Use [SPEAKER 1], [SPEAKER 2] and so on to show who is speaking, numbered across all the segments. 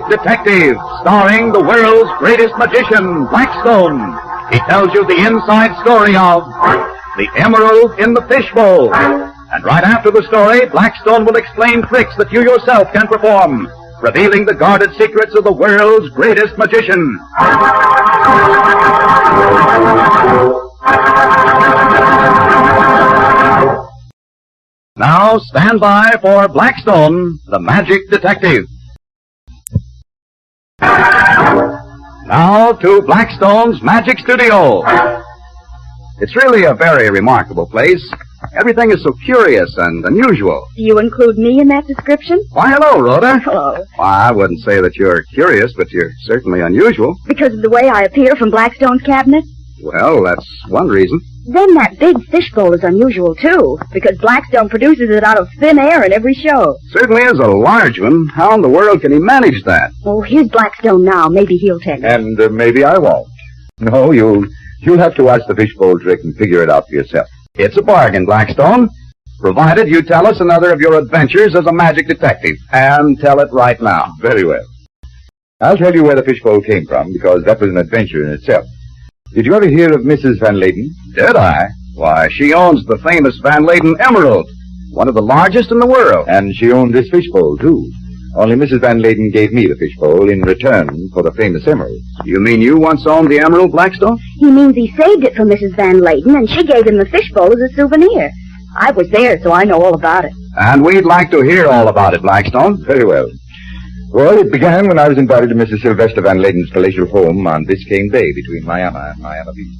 [SPEAKER 1] Detective, starring the world's greatest magician, Blackstone. He tells you the inside story of the emerald in the fishbowl. And right after the story, Blackstone will explain tricks that you yourself can perform, revealing the guarded secrets of the world's greatest magician. Now stand by for Blackstone, the Magic Detective. Now to Blackstone's Magic Studio. It's really a very remarkable place. Everything is so curious and unusual.
[SPEAKER 2] Do you include me in that description?
[SPEAKER 1] Why, hello, Rhoda.
[SPEAKER 2] Hello.
[SPEAKER 1] Well, I wouldn't say that you're curious, but you're certainly unusual.
[SPEAKER 2] Because of the way I appear from Blackstone's cabinet?
[SPEAKER 1] Well, that's one reason.
[SPEAKER 2] Then that big fishbowl is unusual, too, because Blackstone produces it out of thin air in every show.
[SPEAKER 1] Certainly is a large one. How in the world can he manage that?
[SPEAKER 2] Oh, here's Blackstone now. Maybe he'll tell you.
[SPEAKER 3] And maybe I won't. No, you'll have to watch the fishbowl trick and figure it out for yourself.
[SPEAKER 1] It's a bargain, Blackstone, provided you tell us another of your adventures as a magic detective. And tell it right now.
[SPEAKER 3] Very well. I'll tell you where the fishbowl came from, because that was an adventure in itself. Did you ever hear of Mrs. Van Layden?
[SPEAKER 1] Did I? Why, she owns the famous Van Layden Emerald, one of the largest in the world.
[SPEAKER 3] And she owned this fishbowl, too. Only Mrs. Van Layden gave me the fishbowl in return for the famous emerald.
[SPEAKER 1] You mean you once owned the emerald, Blackstone?
[SPEAKER 2] He means he saved it for Mrs. Van Layden, and she gave him the fishbowl as a souvenir. I was there, so I know all about it.
[SPEAKER 1] And we'd like to hear all about it, Blackstone.
[SPEAKER 3] Very well. Well, it began when I was invited to Mrs. Sylvester Van Layden's palatial home on Biscayne Bay between Miami and Miami Beach.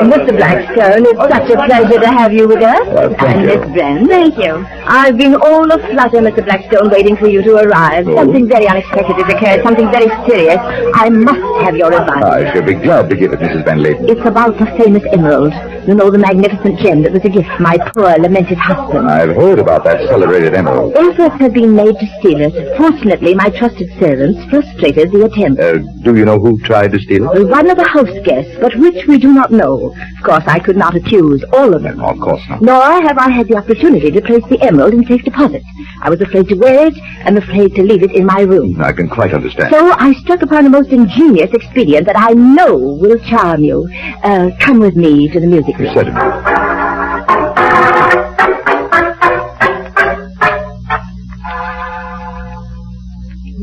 [SPEAKER 4] Mr. Blackstone, it's such a pleasure to have you with us.
[SPEAKER 3] Thank you.
[SPEAKER 4] Miss Brent.
[SPEAKER 2] Thank you.
[SPEAKER 4] I've been all aflutter, Mr. Blackstone, waiting for you to arrive.
[SPEAKER 3] Oh.
[SPEAKER 4] Something very unexpected has occurred, something very serious. I must have your advice.
[SPEAKER 3] I shall be glad to give it, Mrs. Van Layden.
[SPEAKER 4] It's about the famous emerald. You know, the magnificent gem that was a gift for my poor, lamented husband.
[SPEAKER 3] I've heard about that celebrated emerald.
[SPEAKER 4] Efforts have been made to steal it. Fortunately, my trusted servants frustrated the attempt.
[SPEAKER 3] Do you know who tried to steal it?
[SPEAKER 4] One of the house guests, but which we do not know. Of course, I could not accuse all of them.
[SPEAKER 3] No, of course not.
[SPEAKER 4] Nor have I had the opportunity to place the emerald in safe deposit. I was afraid to wear it and afraid to leave it in my room.
[SPEAKER 3] I can quite understand.
[SPEAKER 4] So I struck upon a most ingenious expedient that I know will charm you. Come with me to the music room.
[SPEAKER 3] Certainly.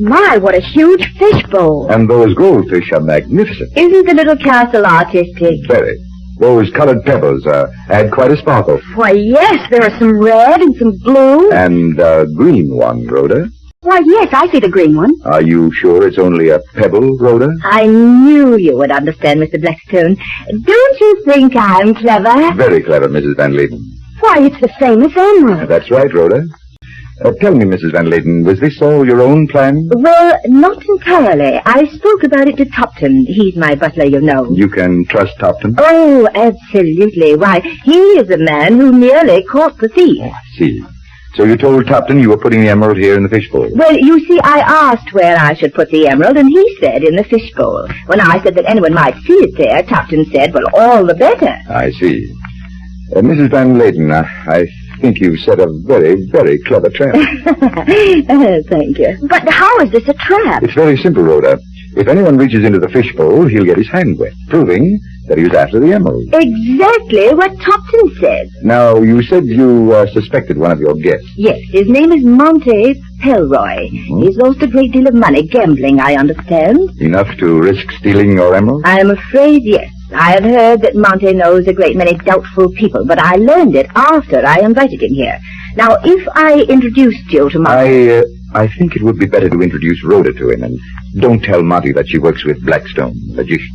[SPEAKER 2] My, what a huge fishbowl.
[SPEAKER 3] And those goldfish are magnificent.
[SPEAKER 4] Isn't the little castle artistic?
[SPEAKER 3] Very. Those colored pebbles add quite a sparkle.
[SPEAKER 2] Why, yes, there are some red and some blue.
[SPEAKER 3] And a green one, Rhoda.
[SPEAKER 2] Why, yes, I see the green one.
[SPEAKER 3] Are you sure it's only a pebble, Rhoda?
[SPEAKER 4] I knew you would understand, Mr. Blackstone. Don't you think I'm clever?
[SPEAKER 3] Very clever, Mrs. Van Layden.
[SPEAKER 2] Why, it's the famous emerald.
[SPEAKER 3] That's right, Rhoda. Tell me, Mrs. Van Layden, was this all your own plan?
[SPEAKER 4] Well, not entirely. I spoke about it to Topton. He's my butler, you know.
[SPEAKER 3] You can trust Topton?
[SPEAKER 4] Oh, absolutely. Why, he is the man who nearly caught the thief.
[SPEAKER 3] Oh, I see. So you told Topton you were putting the emerald here in the fishbowl?
[SPEAKER 4] Well, you see, I asked where I should put the emerald, and he said in the fishbowl. When I said that anyone might see it there, Topton said, well, all the better.
[SPEAKER 3] I see. Mrs. Van Layden, I think you set a very, very clever trap.
[SPEAKER 4] Thank you.
[SPEAKER 2] But how is this a trap?
[SPEAKER 3] It's very simple, Rhoda. If anyone reaches into the fishbowl, he'll get his hand wet, proving that he was after the emerald.
[SPEAKER 4] Exactly what Topton said.
[SPEAKER 3] Now, you said you suspected one of your guests.
[SPEAKER 4] Yes, his name is Monte Pelroy.
[SPEAKER 3] Mm-hmm.
[SPEAKER 4] He's lost a great deal of money gambling, I understand.
[SPEAKER 3] Enough to risk stealing your emerald?
[SPEAKER 4] I am afraid, yes. I have heard that Monte knows a great many doubtful people, but I learned it after I invited him here. Now, if I introduced you to Monte...
[SPEAKER 3] I think it would be better to introduce Rhoda to him, and don't tell Monty that she works with Blackstone, magician.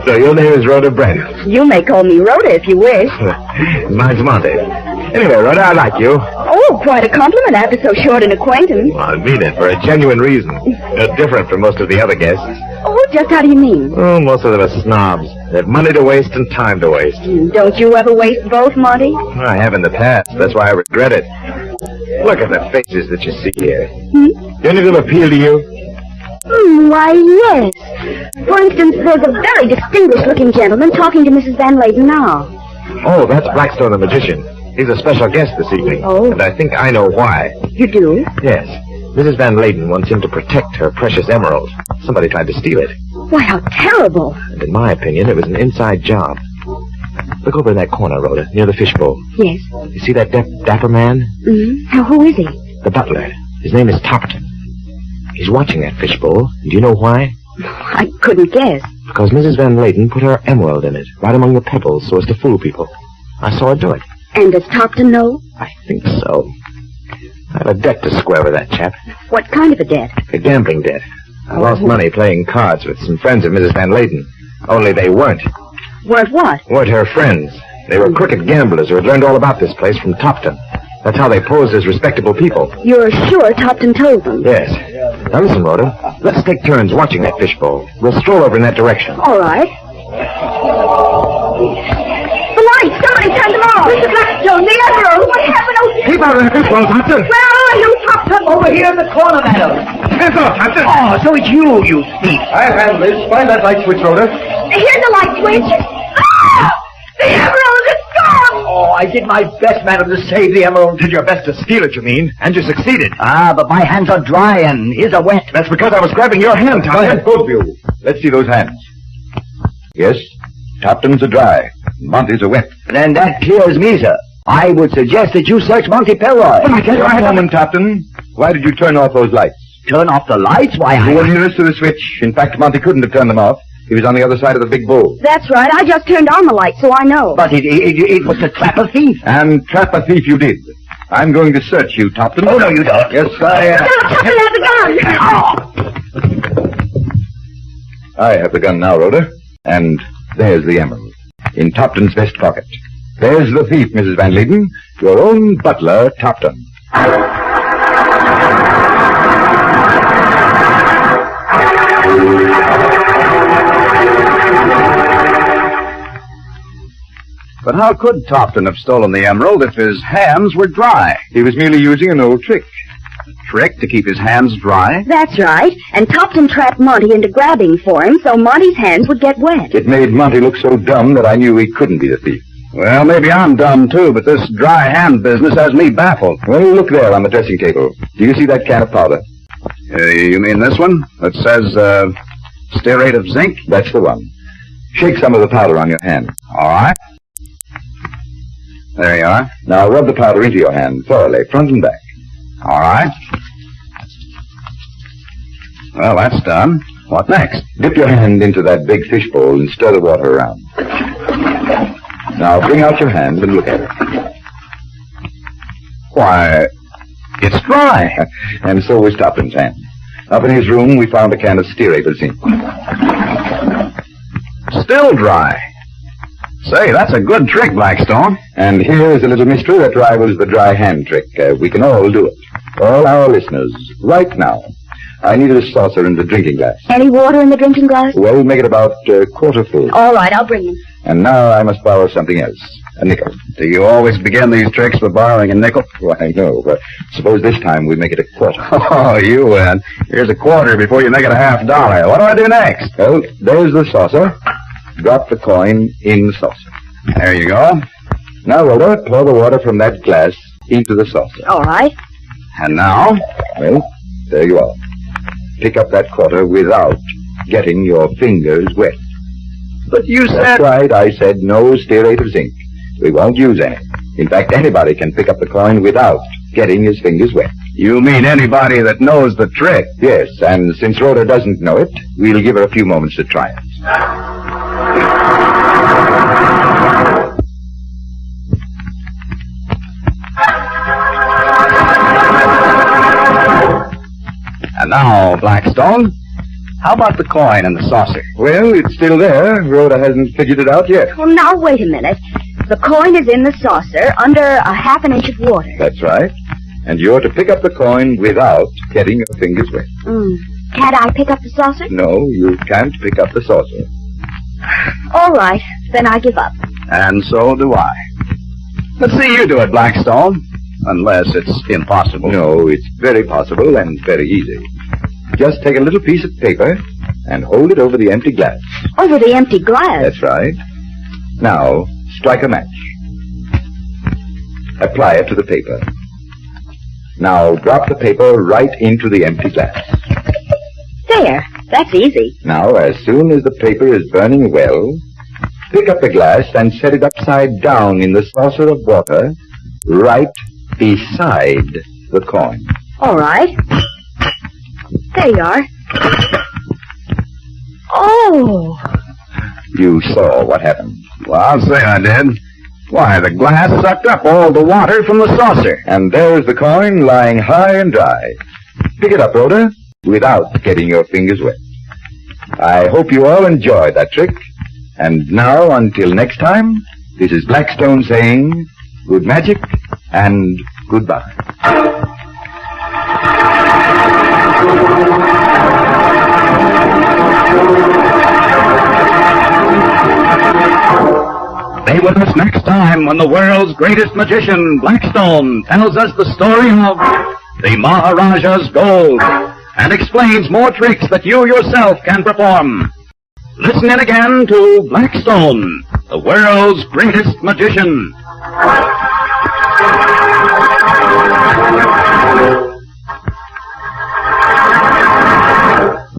[SPEAKER 5] So your name is Rhoda Brent.
[SPEAKER 2] You may call me Rhoda if you wish.
[SPEAKER 5] Mine's Monty. Anyway, Rhoda, I like you.
[SPEAKER 2] Oh, quite a compliment after so short an acquaintance.
[SPEAKER 5] Well, I mean it for a genuine reason. You're different from most of the other guests.
[SPEAKER 2] Oh, just how do you mean?
[SPEAKER 5] Oh, most of them are snobs. They have money to waste and time to waste.
[SPEAKER 2] Don't you ever waste both, Monty?
[SPEAKER 5] I have in the past. That's why I regret it. Look at the faces that you see here. Do any of them appeal to you?
[SPEAKER 2] Why, yes. For instance, there's a very distinguished-looking gentleman talking to Mrs. Van Layden now.
[SPEAKER 5] Oh, that's Blackstone the magician. He's a special guest this evening.
[SPEAKER 2] Oh.
[SPEAKER 5] And I think I know why.
[SPEAKER 2] You do?
[SPEAKER 5] Yes. Mrs. Van Layden wants him to protect her precious emerald. Somebody tried to steal it.
[SPEAKER 2] Why, how terrible.
[SPEAKER 5] And in my opinion, it was an inside job. Look over in that corner, Rhoda, near the fishbowl.
[SPEAKER 2] Yes.
[SPEAKER 5] You see that dapper man?
[SPEAKER 2] Mm-hmm. Now, who is he?
[SPEAKER 5] The butler. His name is Topton. He's watching that fishbowl. Do you know why?
[SPEAKER 2] I couldn't guess.
[SPEAKER 5] Because Mrs. Van Layden put her emerald in it, right among the pebbles, so as to fool people. I saw her do it.
[SPEAKER 2] And does Topton know?
[SPEAKER 5] I think so. I have a debt to square with that chap.
[SPEAKER 2] What kind of a debt?
[SPEAKER 5] A gambling debt. I lost money playing cards with some friends of Mrs. Van Layden. Only they weren't.
[SPEAKER 2] Weren't what?
[SPEAKER 5] Weren't her friends. They were crooked gamblers who had learned all about this place from Topton. That's how they posed as respectable people.
[SPEAKER 2] You're sure Topton told them?
[SPEAKER 5] Yes. Now listen, Rhoda. Let's take turns watching that fishbowl. We'll stroll over in that direction.
[SPEAKER 2] All right. The lights! Somebody turned them off! Mr. Blackstone, the emerald! What happened? Oh,
[SPEAKER 5] Keep out of the fishbowl, Topton!
[SPEAKER 2] where are you, Topton?
[SPEAKER 6] Over here in the corner, madam.
[SPEAKER 5] Hands off, Topton!
[SPEAKER 6] Oh, so it's you, you thief.
[SPEAKER 3] I'll handle this. Find that light switch, Rhoda.
[SPEAKER 2] Here's the light switch. Ah! The emerald is gone!
[SPEAKER 6] Oh, I did my best, madam, to save the emerald.
[SPEAKER 5] Did your best to steal it, you mean? And you succeeded.
[SPEAKER 6] Ah, but my hands are dry and his are wet.
[SPEAKER 5] That's because I was grabbing your hand,
[SPEAKER 3] Go ahead,
[SPEAKER 5] Topton.
[SPEAKER 3] both of you. Let's see those hands. Yes, Topton's are dry. Monty's are wet.
[SPEAKER 6] Then that clears me, sir. I would suggest that you search Monty Pelroy.
[SPEAKER 3] Just a moment, Topton. Why did you turn off those lights?
[SPEAKER 6] Turn off the lights? Why,
[SPEAKER 3] You were
[SPEAKER 6] I...
[SPEAKER 3] nearest to the switch. In fact, Monty couldn't have turned them off. He was on the other side of the big bowl.
[SPEAKER 2] That's right. I just turned on the light, so I know.
[SPEAKER 6] But it was to trap a thief.
[SPEAKER 3] And trap a thief you did. I'm going to search you, Topton.
[SPEAKER 6] Oh, no, you don't.
[SPEAKER 3] Yes,
[SPEAKER 2] Topton has a gun!
[SPEAKER 3] I have the gun now, Rhoda. And there's the emerald. In Topton's vest pocket. There's the thief, Mrs. Van Layden. Your own butler, Topton.
[SPEAKER 1] But how could Topton have stolen the emerald if his hands were dry?
[SPEAKER 3] He was merely using an old trick.
[SPEAKER 1] A trick to keep his hands dry?
[SPEAKER 2] That's right. And Topton trapped Monty into grabbing for him so Monty's hands would get wet.
[SPEAKER 3] It made Monty look so dumb that I knew he couldn't be the thief.
[SPEAKER 1] Well, maybe I'm dumb, too, but this dry hand business has me baffled.
[SPEAKER 3] Well, look there on the dressing table. Do you see that can of powder?
[SPEAKER 1] You mean this one? That says, stearate of zinc?
[SPEAKER 3] That's the one. Shake some of the powder on your hand.
[SPEAKER 1] All right. There you are.
[SPEAKER 3] Now rub the powder into your hand thoroughly, front and back.
[SPEAKER 1] All right. Well, that's done. What next?
[SPEAKER 3] Dip your hand into that big fishbowl and stir the water around. Now bring out your hand and look at it.
[SPEAKER 1] Why, it's dry.
[SPEAKER 3] And so was Topton's hand. Up in his room, we found a can of stearate of zinc.
[SPEAKER 1] Still dry. Say, that's a good trick, Blackstone.
[SPEAKER 3] And here is a little mystery that rivals the dry hand trick. We can all do it. All our listeners, right now. I need a saucer and a drinking glass.
[SPEAKER 2] Any water in the drinking glass?
[SPEAKER 3] Well, make it about a quarter full.
[SPEAKER 2] All right, I'll bring him.
[SPEAKER 3] And now I must borrow something else. A nickel.
[SPEAKER 1] Do you always begin these tricks with borrowing a nickel?
[SPEAKER 3] Why, no, but suppose this time we make it a quarter.
[SPEAKER 1] Oh, you win. Here's a quarter before you make it a $50. What do I do next?
[SPEAKER 3] Well, there's the saucer. Drop the coin in the saucer.
[SPEAKER 1] There you go.
[SPEAKER 3] Now, Rhoda, pour the water from that glass into the saucer.
[SPEAKER 2] All right.
[SPEAKER 1] And now?
[SPEAKER 3] Well, there you are. Pick up that quarter without getting your fingers wet.
[SPEAKER 1] But you
[SPEAKER 3] That's right. I said no stearate of zinc. We won't use any. In fact, anybody can pick up the coin without getting his fingers wet.
[SPEAKER 1] You mean anybody that knows the trick?
[SPEAKER 3] Yes, and since Rhoda doesn't know it, we'll give her a few moments to try it.
[SPEAKER 1] And now, Blackstone, how about the coin and the saucer?
[SPEAKER 3] Well, it's still there. Rhoda hasn't figured it out yet.
[SPEAKER 2] Well, now, wait a minute. The coin is in the saucer under a half an inch of water.
[SPEAKER 3] That's right. And you're to pick up the coin without getting your fingers wet.
[SPEAKER 2] Can't I pick up the saucer?
[SPEAKER 3] No, you can't pick up the saucer.
[SPEAKER 2] All right. Then I give up.
[SPEAKER 1] And so do I. Let's see you do it, Blackstone. Unless it's impossible.
[SPEAKER 3] No, it's very possible and very easy. Just take a little piece of paper and hold it over the empty glass.
[SPEAKER 2] Over the empty glass?
[SPEAKER 3] That's right. Now, strike a match. Apply it to the paper. Now, drop the paper right into the empty glass.
[SPEAKER 2] There. That's easy.
[SPEAKER 3] Now, as soon as the paper is burning well, pick up the glass and set it upside down in the saucer of water right beside the coin.
[SPEAKER 2] All right. There you are. Oh!
[SPEAKER 3] You saw what happened.
[SPEAKER 6] Well, I'll say I did. Why, the glass sucked up all the water from the saucer.
[SPEAKER 3] And there's the coin lying high and dry. Pick it up, Rhoda, without getting your fingers wet. I hope you all enjoyed that trick. And now, until next time, this is Blackstone saying good magic and goodbye.
[SPEAKER 1] Stay with us next time when the world's greatest magician, Blackstone, tells us the story of the Maharaja's gold and explains more tricks that you yourself can perform. Listen in again to Blackstone, the world's greatest magician.